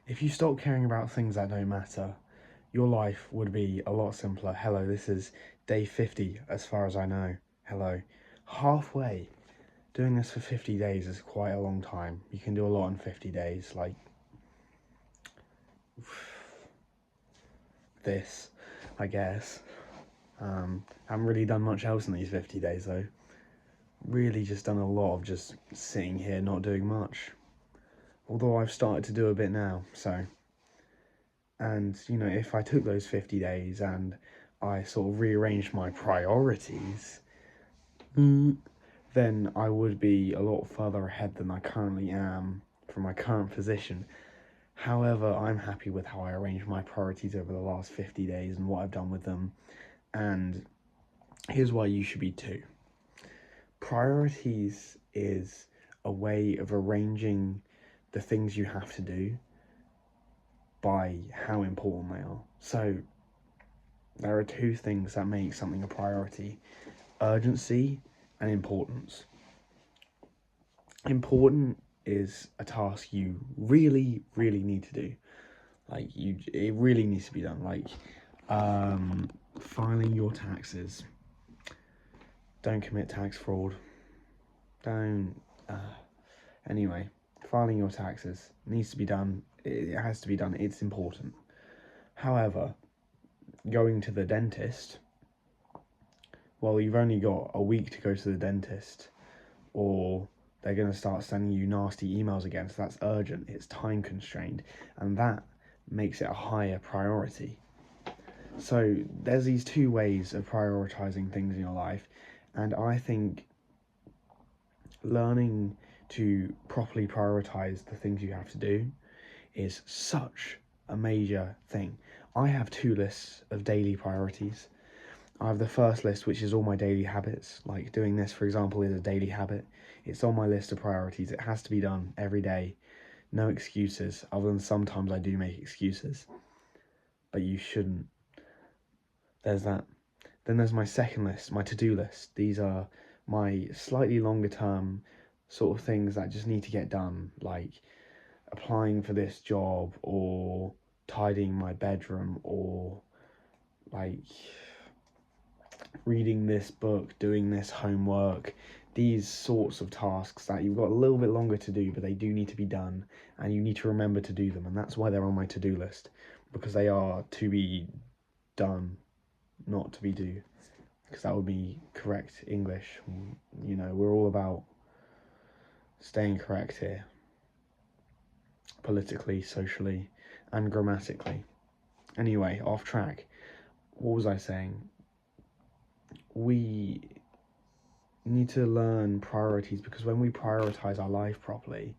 If you stop caring about things that don't matter, your life would be a lot simpler. Hello, this is day 50 as far as I know. Hello. Halfway. Doing this for 50 days is quite a long time. You can do a lot in 50 days, like this, I guess. Haven't really done much else in these 50 days though. Really just done a lot of just sitting here not doing much. Although I've started to do a bit now, so. And, if I took those 50 days and I sort of rearranged my priorities, then I would be a lot further ahead than I currently am from my current position. However, I'm happy with how I arranged my priorities over the last 50 days and what I've done with them. And here's why you should be too. Priorities is a way of arranging the things you have to do by how important they are. So there are two things that make something a priority: urgency and importance. Important is a task you really, really need to do. It really needs to be done. Filing your taxes. Don't commit tax fraud. Don't. Anyway, filing your taxes needs to be done. It has to be done. It's important. However, going to the dentist, well, you've only got a week to go to the dentist, or they're going to start sending you nasty emails again. So that's urgent. It's time constrained, and that makes it a higher priority. So there's these two ways of prioritizing things in your life, and I think learning to properly prioritize the things you have to do is such a major thing. I have two lists of daily priorities. I have the first list, which is all my daily habits. Like doing this, for example, is a daily habit. It's on my list of priorities. It has to be done every day. No excuses, other than sometimes I do make excuses. But you shouldn't. There's that. Then there's my second list, my to-do list. These are my slightly longer term sort of things that just need to get done, like applying for this job, or tidying my bedroom, or like reading this book, doing this homework. These sorts of tasks that you've got a little bit longer to do, but they do need to be done, and you need to remember to do them. And that's why they're on my to-do list, because they are to be done, not to be do, because that would be correct English. We're all about staying correct here, politically, socially, and grammatically. Anyway, off track. What was I saying? We need to learn priorities, because when we prioritize our life properly,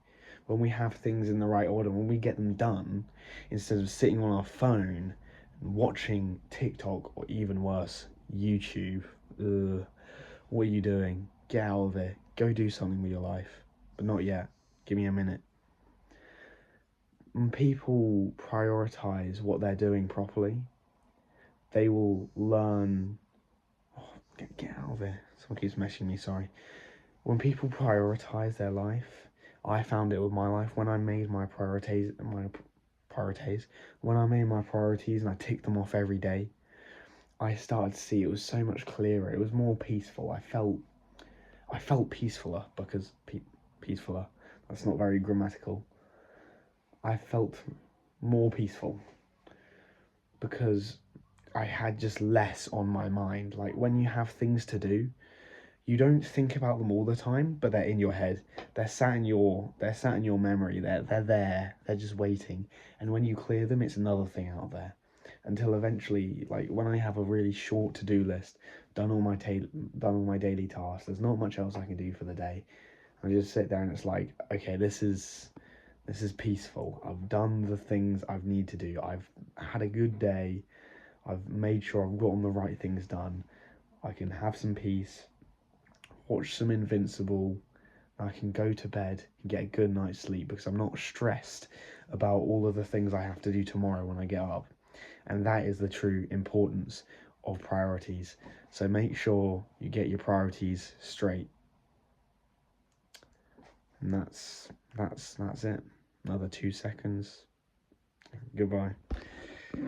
when we have things in the right order, when we get them done, instead of sitting on our phone and watching TikTok, or even worse, YouTube. What are you doing? Get out of there. Go do something with your life. But not yet. Give me a minute. When people prioritize what they're doing properly, they will learn. Oh, get out of there. Someone keeps messaging me, sorry. When people prioritize their life, I found it with my life. When I made my priorities, when I made my priorities and I ticked them off every day, I started to see it was so much clearer. It was more peaceful. I felt peacefuler, because peacefuler. That's not very grammatical. I felt more peaceful because I had just less on my mind. Like when you have things to do, you don't think about them all the time, but they're in your head. They're sat in your memory. They're there. They're just waiting. And when you clear them, it's another thing out there. Until eventually, like when I have a really short to-do list, done all my daily tasks, there's not much else I can do for the day. I just sit there and it's like, okay, this is peaceful. I've done the things I need to do. I've had a good day. I've made sure I've gotten the right things done. I can have some peace, watch some Invincible. I can go to bed and get a good night's sleep, because I'm not stressed about all of the things I have to do tomorrow when I get up. And that is the true importance of priorities. So make sure you get your priorities straight. And that's it. Another 2 seconds. Goodbye.